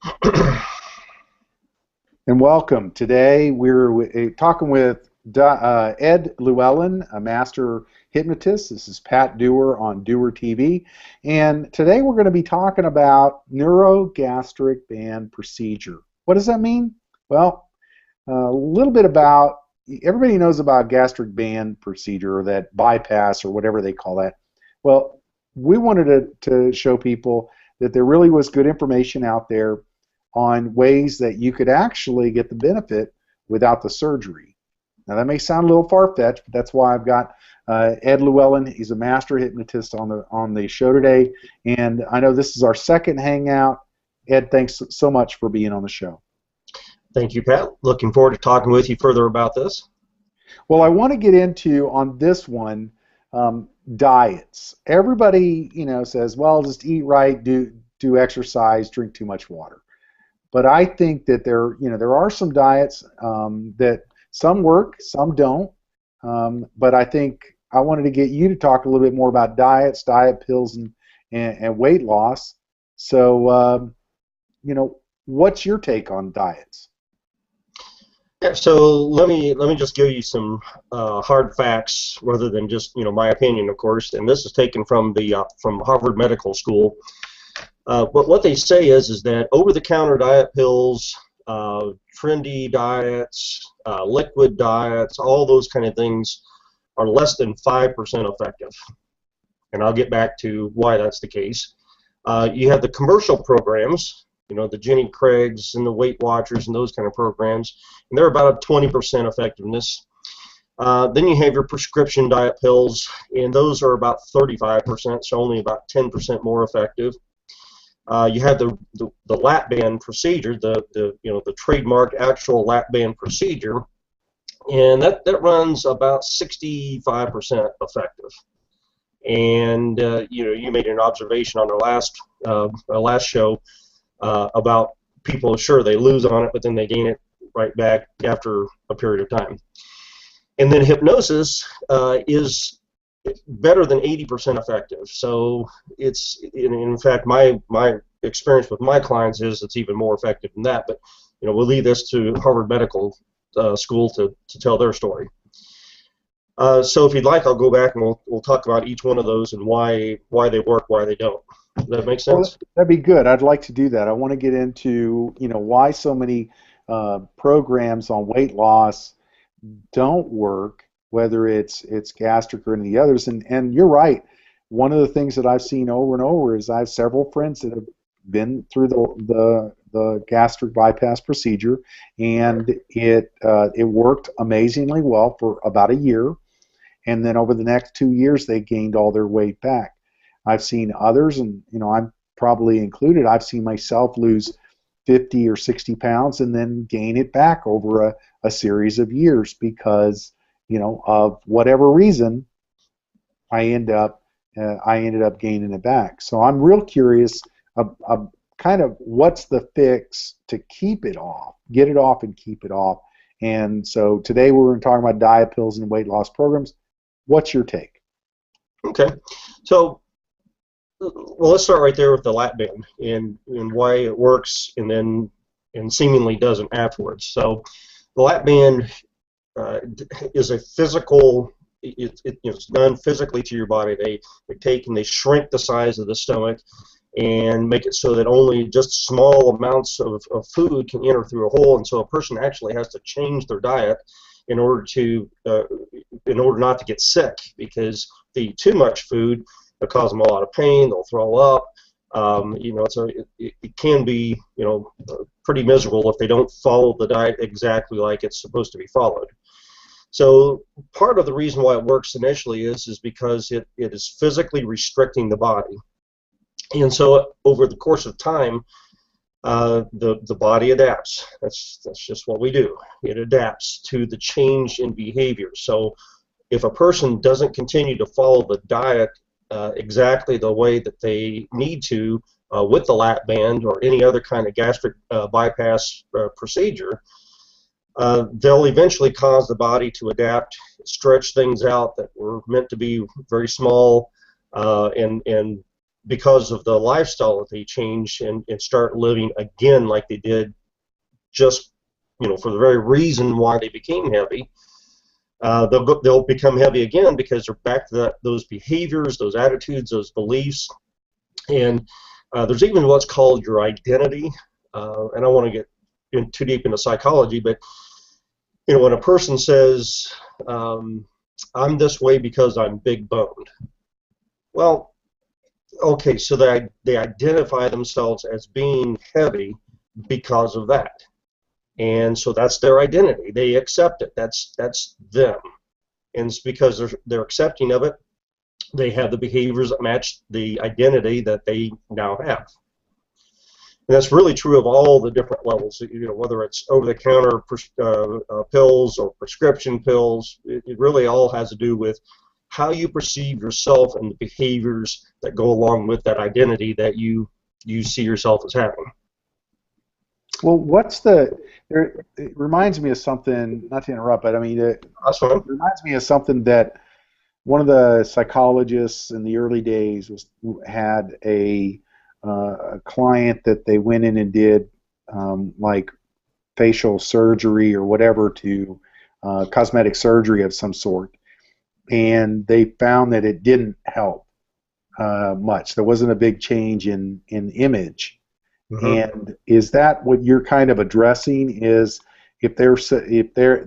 And welcome. Today we're talking with Ed Llewellyn, a master hypnotist. This is Pat Dewar on Dewar TV. And today we're going to be talking about neurogastric band procedure. What does that mean? Well, a little bit about, everybody knows about gastric band procedure, or that bypass, or whatever they call that. Well, we wanted to show people that there really was good information out there on ways that you could actually get the benefit without the surgery. Now that may sound a little far-fetched, but that's why I've got Ed Llewellyn. He's a master hypnotist on the show today, and I know this is our second hangout. Ed, thanks so much for being on the show. Thank you, Pat. Looking forward to talking with you further about this. Well, I want to get into, on this one, diets. Everybody, says, well, just eat right, do exercise, drink too much water. But I think that there are some diets that some work, some don't. But I think I wanted to get you to talk a little bit more about diets, diet pills, and weight loss. So, what's your take on diets? Yeah, so let me just give you some hard facts rather than just my opinion, of course. And this is taken from the from Harvard Medical School. But what they say is that over-the-counter diet pills, trendy diets, liquid diets, all those kind of things are less than 5% effective. And I'll get back to why that's the case. You have the commercial programs, the Jenny Craig's and the Weight Watchers and those kind of programs, and they're about a 20% effectiveness. Then you have your prescription diet pills, and those are about 35%, so only about 10% more effective. You have the lap band procedure, the trademark actual lap band procedure, and that runs about 65% effective. And you made an observation on our last show about people, sure, they lose on it, but then they gain it right back after a period of time. And then hypnosis is better than 80% effective. So it's, in fact, my experience with my clients is it's even more effective than that. But we'll leave this to Harvard Medical School to tell their story. So if you'd like, I'll go back and we'll talk about each one of those and why they work, why they don't. Does that make sense? Well, that'd be good. I'd like to do that. I want to get into why so many programs on weight loss don't work, whether it's gastric or any of the others. And you're right. One of the things that I've seen over and over is I have several friends that have been through the gastric bypass procedure, and it worked amazingly well for about a year, and then over the next 2 years they gained all their weight back. I've seen others, and I'm probably included, I've seen myself lose 50 or 60 pounds and then gain it back over a series of years because of whatever reason, I ended up gaining it back. So I'm real curious kind of what's the fix to keep it off, get it off and keep it off. And so today we're going to talk about diet pills and weight loss programs. What's your take? Okay, so let's start right there with the lap band and why it works and seemingly doesn't afterwards. So the lap band is a physical, it's done physically to your body. They take and they shrink the size of the stomach and make it so that only just small amounts of food can enter through a hole, and so a person actually has to change their diet in order not to get sick, because if they eat too much food, it'll cause them a lot of pain, they'll throw up. So it can be pretty miserable if they don't follow the diet exactly like it's supposed to be followed. So part of the reason why it works initially is because it is physically restricting the body. And so over the course of time, the body adapts. That's just what we do. It adapts to the change in behavior. So if a person doesn't continue to follow the diet exactly the way that they need to with the lap band or any other kind of gastric bypass procedure, they'll eventually cause the body to adapt, stretch things out that were meant to be very small, and because of the lifestyle that they change and start living again like they did just, for the very reason why they became heavy, they'll become heavy again because they're back to those behaviors, those attitudes, those beliefs. And there's even what's called your identity. And I don't want to get too deep into psychology, but when a person says, I'm this way because I'm big boned, well, okay, so they identify themselves as being heavy because of that. And so that's their identity. They accept it. That's them. And it's because they're accepting of it, they have the behaviors that match the identity that they now have. And that's really true of all the different levels, whether it's over-the-counter pills or prescription pills. It really all has to do with how you perceive yourself and the behaviors that go along with that identity that you see yourself as having. Well, it reminds me of something, not to interrupt, but I mean, it reminds me of something that one of the psychologists in the early days had a client that they went in and did like facial surgery or whatever, to cosmetic surgery of some sort, and they found that it didn't help much. There wasn't a big change in image. And is that what you're kind of addressing? Is if they're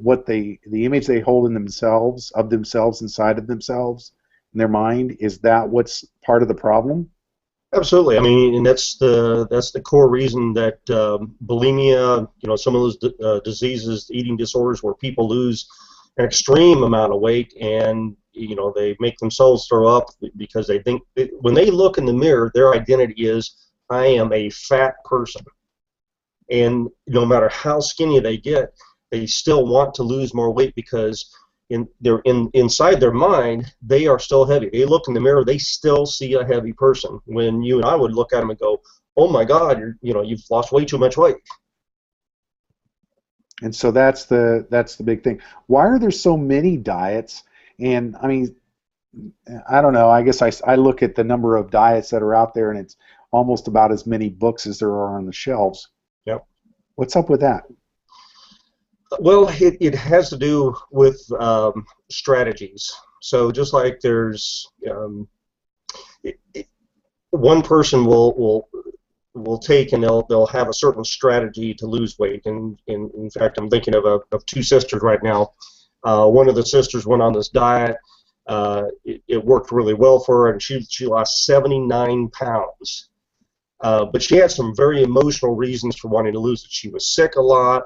what the image they hold in themselves, of themselves, inside of themselves, in their mind, is that what's part of the problem? Absolutely. I mean, and that's the core reason that bulimia, some of those diseases, eating disorders, where people lose an extreme amount of weight and they make themselves throw up because they think when they look in the mirror, their identity is, I am a fat person. And no matter how skinny they get, they still want to lose more weight because inside their mind, they are still heavy. They look in the mirror, they still see a heavy person. When you and I would look at them and go, "Oh my God, you've lost way too much weight." And so that's the big thing. Why are there so many diets? And I mean, I don't know. I guess I look at the number of diets that are out there, and it's almost about as many books as there are on the shelves. Yep. What's up with that? Well, it has to do with strategies. So just like there's one person will take and they'll have a certain strategy to lose weight. And in fact, I'm thinking of two sisters right now. One of the sisters went on this diet. It worked really well for her, and she lost 79 pounds. But she had some very emotional reasons for wanting to lose it. She was sick a lot.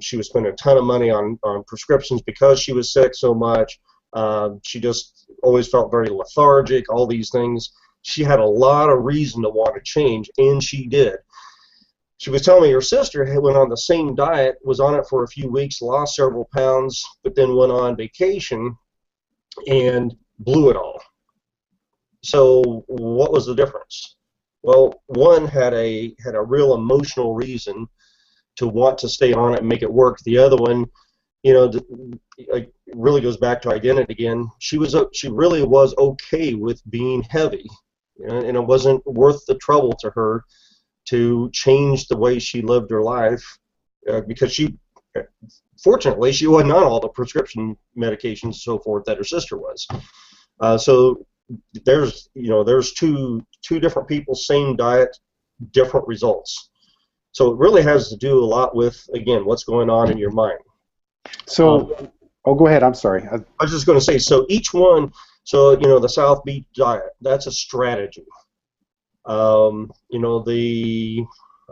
She was spending a ton of money on prescriptions because she was sick so much. She just always felt very lethargic, all these things. She had a lot of reason to want to change, and she did. She was telling me her sister went on the same diet, was on it for a few weeks, lost several pounds, but then went on vacation and blew it all. So what was the difference? Well, one had a real emotional reason to want to stay on it and make it work. The other one, it really goes back to identity again. She really was okay with being heavy, and it wasn't worth the trouble to her to change the way she lived her life because fortunately, she wasn't on all the prescription medications and so forth that her sister was. So there's two different people, same diet, different results. So it really has to do a lot with, again, what's going on in your mind. So, go ahead. I'm sorry. I was just going to say, so each one, the South Beach diet, that's a strategy. I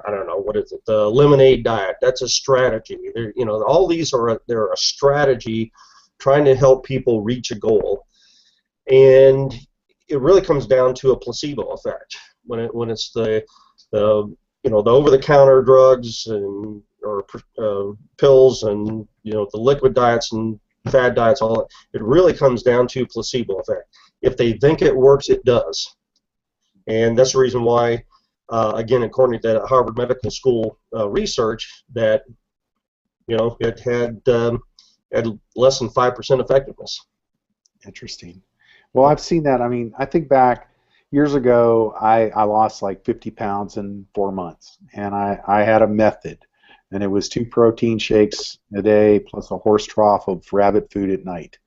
don't know, what is it? The lemonade diet, that's a strategy. All these they're a strategy trying to help people reach a goal. And it really comes down to a placebo effect when it's the over-the-counter drugs or pills and the liquid diets and fad diets. All it really comes down to placebo effect. If they think it works, it does, and that's the reason why. Again, according to that Harvard Medical School research, that it had less than 5% effectiveness. Interesting. Well, I've seen that. I mean, I think back, years ago, I lost like 50 pounds in 4 months, and I had a method, and it was 2 protein shakes a day plus a horse trough of rabbit food at night.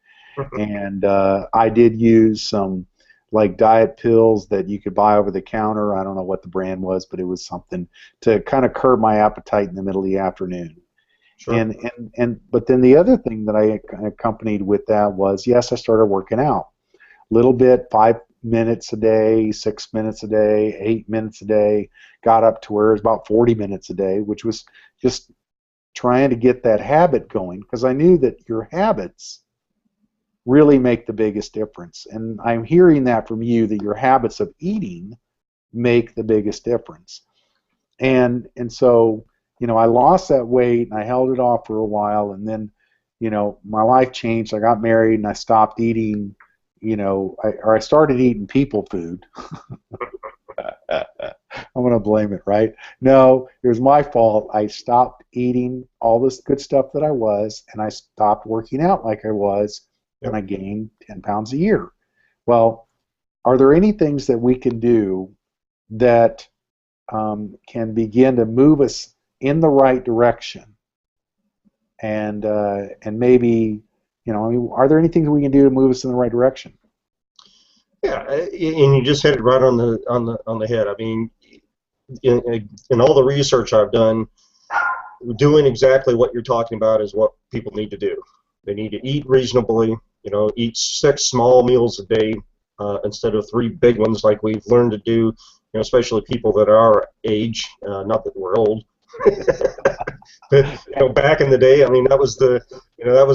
And I did use some like diet pills that you could buy over the counter. I don't know what the brand was, but it was something to kind of curb my appetite in the middle of the afternoon. Sure. But then the other thing that I accompanied with that was, yes, I started working out little bit, 5 minutes a day, 6 minutes a day, 8 minutes a day, got up to where it was about 40 minutes a day, which was just trying to get that habit going, because I knew that your habits really make the biggest difference. And I'm hearing that from you, that your habits of eating make the biggest difference. And so, I lost that weight and I held it off for a while, and then, my life changed. I got married and I stopped eating, I started eating people food. I'm going to blame it, right? No, it was my fault. I stopped eating all this good stuff that I was, and I stopped working out like I was, and Yep. I gained 10 pounds a year. Well, are there any things that we can do that can begin to move us in the right direction? And maybe, are there any things we can do to move us in the right direction? Yeah, and you just hit it right on the head. I mean, in all the research I've done, doing exactly what you're talking about is what people need to do. They need to eat reasonably. Eat 6 small meals a day instead of 3 big ones like we've learned to do. Especially people that are our age. Not that we're old. But back in the day, I mean, that was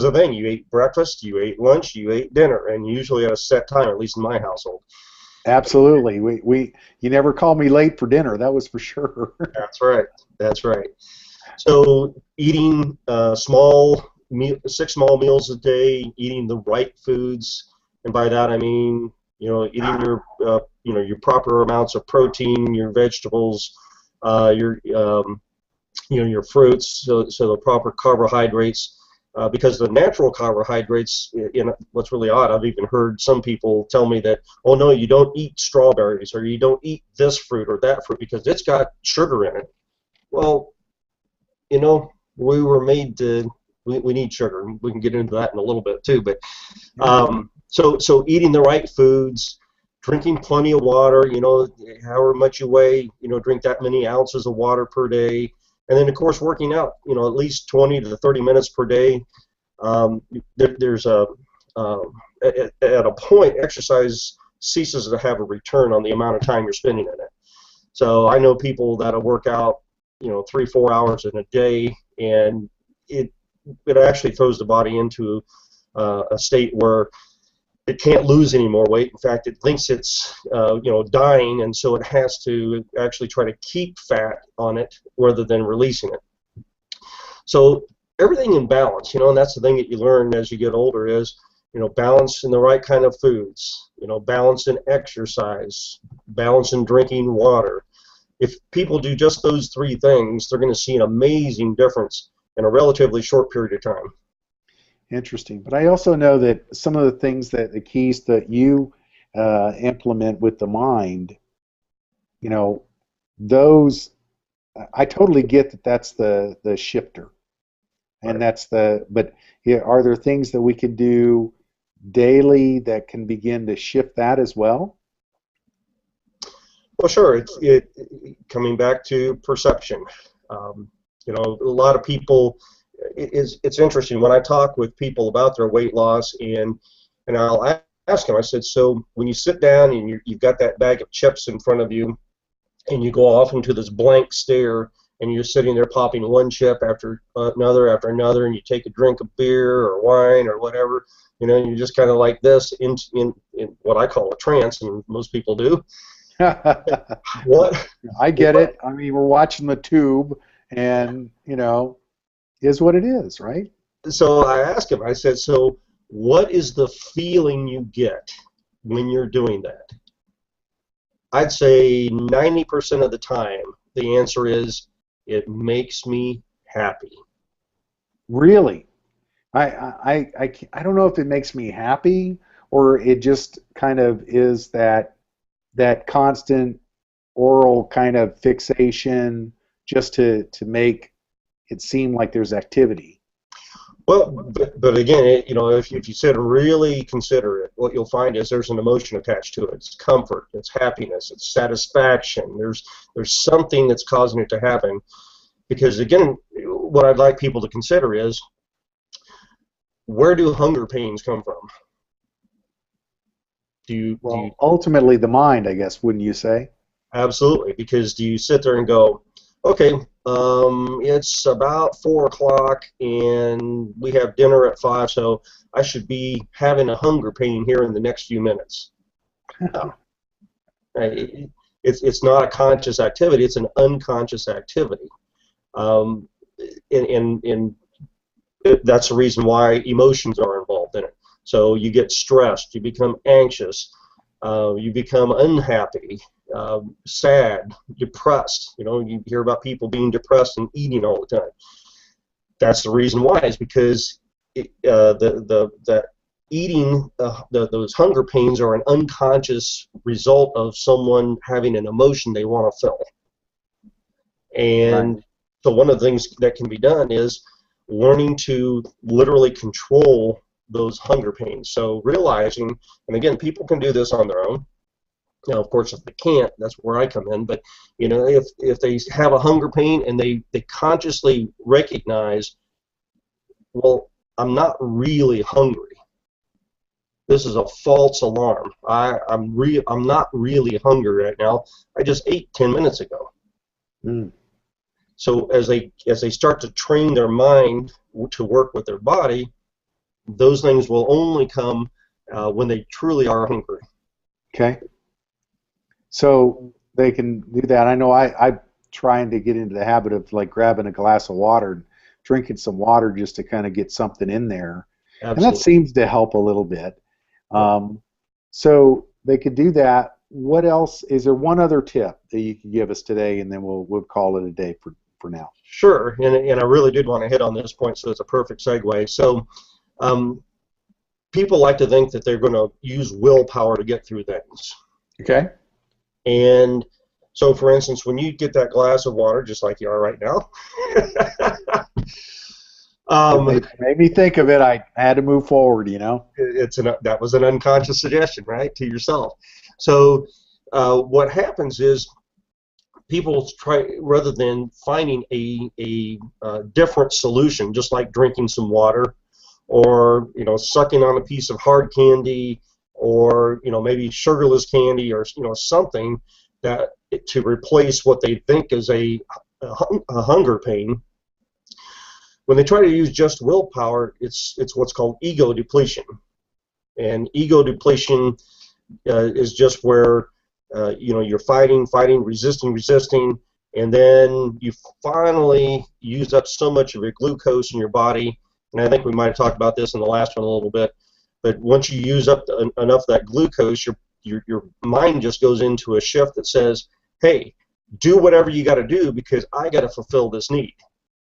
a thing. You ate breakfast, you ate lunch, you ate dinner, and usually at a set time, at least in my household. Absolutely. You never called me late for dinner. That was for sure. That's right. That's right. So eating 6 small meals a day, eating the right foods, and by that I mean eating your proper amounts of protein, your vegetables, your fruits, so the proper carbohydrates. Because the natural carbohydrates, what's really odd, I've even heard some people tell me that, oh no, you don't eat strawberries or you don't eat this fruit or that fruit because it's got sugar in it. Well, we were made to, we need sugar. We can get into that in a little bit too. But so eating the right foods, drinking plenty of water, however much you weigh, drink that many ounces of water per day. And then, of course, working out, at least 20 to 30 minutes per day. There's at a point, exercise ceases to have a return on the amount of time you're spending in it. So I know people that'll work out, 3-4 hours in a day, and it actually throws the body into a state where it can't lose any more weight. In fact, it thinks it's dying, and so it has to actually try to keep fat on it rather than releasing it. So everything in balance, and that's the thing that you learn as you get older is, balance in the right kind of foods, balance in exercise, balance in drinking water. If people do just those 3 things, they're going to see an amazing difference in a relatively short period of time. Interesting. But I also know that some of the things the keys that you implement with the mind, those, I totally get that that's the shifter. And Right. but yeah, are there things that we can do daily that can begin to shift that as well? Well, sure. It coming back to perception. A lot of people. It's interesting when I talk with people about their weight loss, and I'll ask them. I said, so when you sit down and you've got that bag of chips in front of you, and you go off into this blank stare, and you're sitting there popping one chip after another, and you take a drink of beer or wine or whatever, and you're just kind of like this in what I call a trance, and most people do. What? I get it. I mean, we're watching the tube, and is what it is, right? So I asked him, I said, so what is the feeling you get when you're doing that? I'd say 90% of the time, the answer is, it makes me happy. Really. I don't know if it makes me happy or it just kind of is that that constant oral kind of fixation just to make it seem like there's activity. Well, but again, if you sit and really consider it, what you'll find is there's an emotion attached to it. It's comfort, it's happiness, it's satisfaction. There's something that's causing it to happen. Because again, what I'd like people to consider is, where do hunger pains come from? Well, ultimately the mind, I guess, wouldn't you say? Absolutely, because do you sit there and go, okay, it's about 4 o'clock and we have dinner at 5, so I should be having a hunger pain here in the next few minutes. No. It's not a conscious activity, it's an unconscious activity. And that's the reason why emotions are involved in it. So you get stressed, you become anxious, you become unhappy, sad, depressed. You hear about people being depressed and eating all the time. That's the reason why. Is because that eating, those hunger pains are an unconscious result of someone having an emotion they want to feel. And Right. So one of the things that can be done is learning to literally control those hunger pains. So realizing, and again, people can do this on their own. Now, of course, if they can't, that's where I come in. But if they have a hunger pain and they consciously recognize, well, I'm not really hungry. This is a false alarm. I'm not really hungry right now. I just ate 10 minutes ago. Mm. So as they start to train their mind to work with their body, those things will only come when they truly are hungry. Okay. So they can do that. I know I'm trying to get into the habit of like grabbing a glass of water and drinking some water just to kind of get something in there. Absolutely. And that seems to help a little bit. So they could do that. What else? Is there one other tip that you could give us today, and then we'll call it a day for now? Sure, and I really did want to hit on this point, so it's a perfect segue. So people like to think that they're going to use willpower to get through things. Okay. And so, for instance, when you get that glass of water, just like you are right now, It made me think of it. I had to move forward, that was an unconscious suggestion, right, to yourself. So what happens is people try, rather than finding a different solution, just like drinking some water, or sucking on a piece of hard candy, or maybe sugarless candy, or something that to replace what they think is a hunger pain. When they try to use just willpower, it's what's called ego depletion. And ego depletion is just where you're fighting, resisting, and then you finally use up so much of your glucose in your body. And I think we might have talked about this in the last one a little bit. But once you use up enough of that glucose, your mind just goes into a shift that says, "Hey, do whatever you got to do because I got to fulfill this need."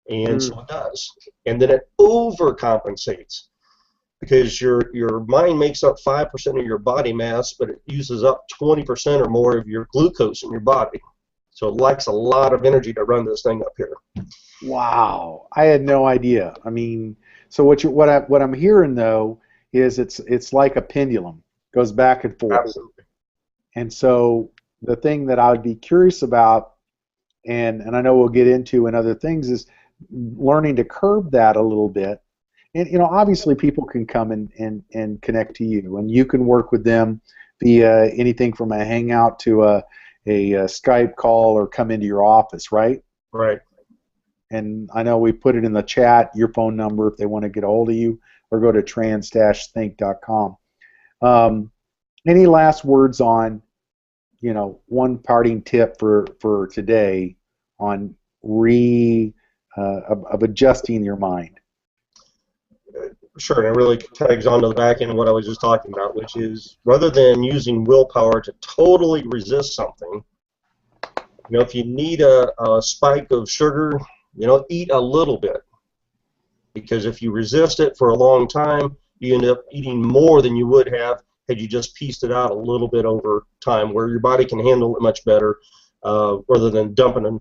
And so it does. And then it overcompensates because your mind makes up 5% of your body mass, but it uses up 20% or more of your glucose in your body. So it lacks a lot of energy to run this thing up here. Wow, I had no idea. I mean, so what I'm hearing though is it's like a pendulum, goes back and forth. Absolutely. And so the thing that I would be curious about, and I know we'll get into in other things, is learning to curb that a little bit. And obviously people can come and connect to you, and you can work with them via anything from a Hangout to a Skype call or come into your office, right? Right. And I know we put it in the chat, your phone number if they want to get a hold of you, or go to trans-think.com. Any last words on, one parting tip for today on of adjusting your mind? Sure, and it really tags on to the back end of what I was just talking about, which is rather than using willpower to totally resist something, if you need a spike of sugar, eat a little bit. Because if you resist it for a long time, you end up eating more than you would have had you just pieced it out a little bit over time, where your body can handle it much better, rather than dumping in,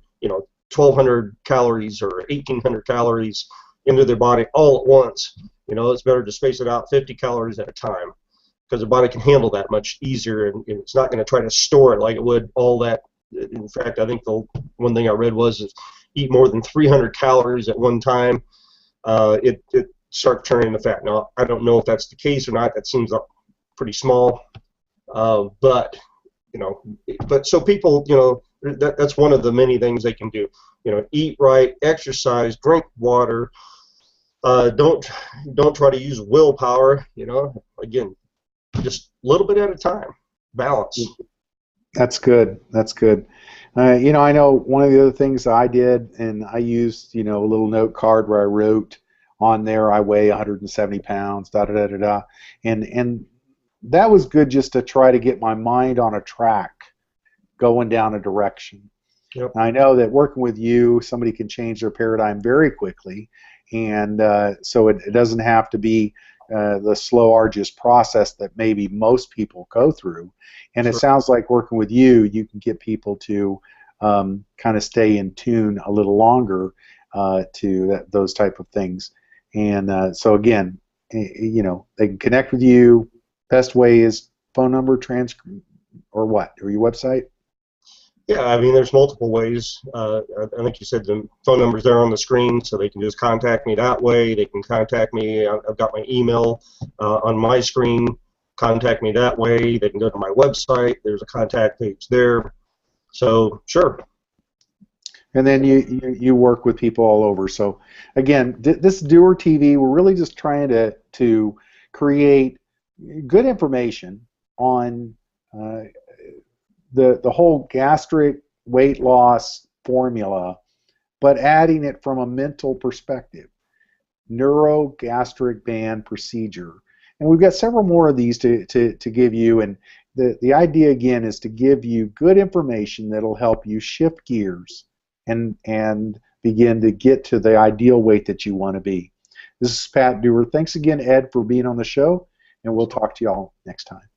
1,200 calories or 1,800 calories into their body all at once. It's better to space it out 50 calories at a time, because the body can handle that much easier, and it's not going to try to store it like it would all that. In fact, I think the one thing I read was is eat more than 300 calories at one time, it starts turning to fat. Now, I don't know if that's the case or not. That seems pretty small, but so people, that's one of the many things they can do. Eat right, exercise, drink water. Don't try to use willpower. Again, just a little bit at a time. Balance. That's good. That's good. I know one of the other things I did, and I used, a little note card where I wrote on there, I weigh 170 pounds, da da da da da, and that was good just to try to get my mind on a track, going down a direction. Yep. I know that working with you, somebody can change their paradigm very quickly, and so it doesn't have to be the slow, arduous process that maybe most people go through. And Sure. It sounds like working with you, you can get people to kind of stay in tune a little longer to those type of things. And so again, they can connect with you. Best way is phone number, or what? Or your website? Yeah, I mean, there's multiple ways. I think you said the phone number's there on the screen, so they can just contact me that way. They can contact me. I've got my email on my screen. Contact me that way. They can go to my website. There's a contact page there. So, sure. And then you work with people all over. So again, this Doer TV, we're really just trying to create good information on the whole gastric weight loss formula, but adding it from a mental perspective. Neuro gastric band procedure. And we've got several more of these to give you, and the idea again is to give you good information that'll help you shift gears and begin to get to the ideal weight that you want to be. This is Pat Doer. Thanks again, Ed, for being on the show, and we'll talk to you all next time.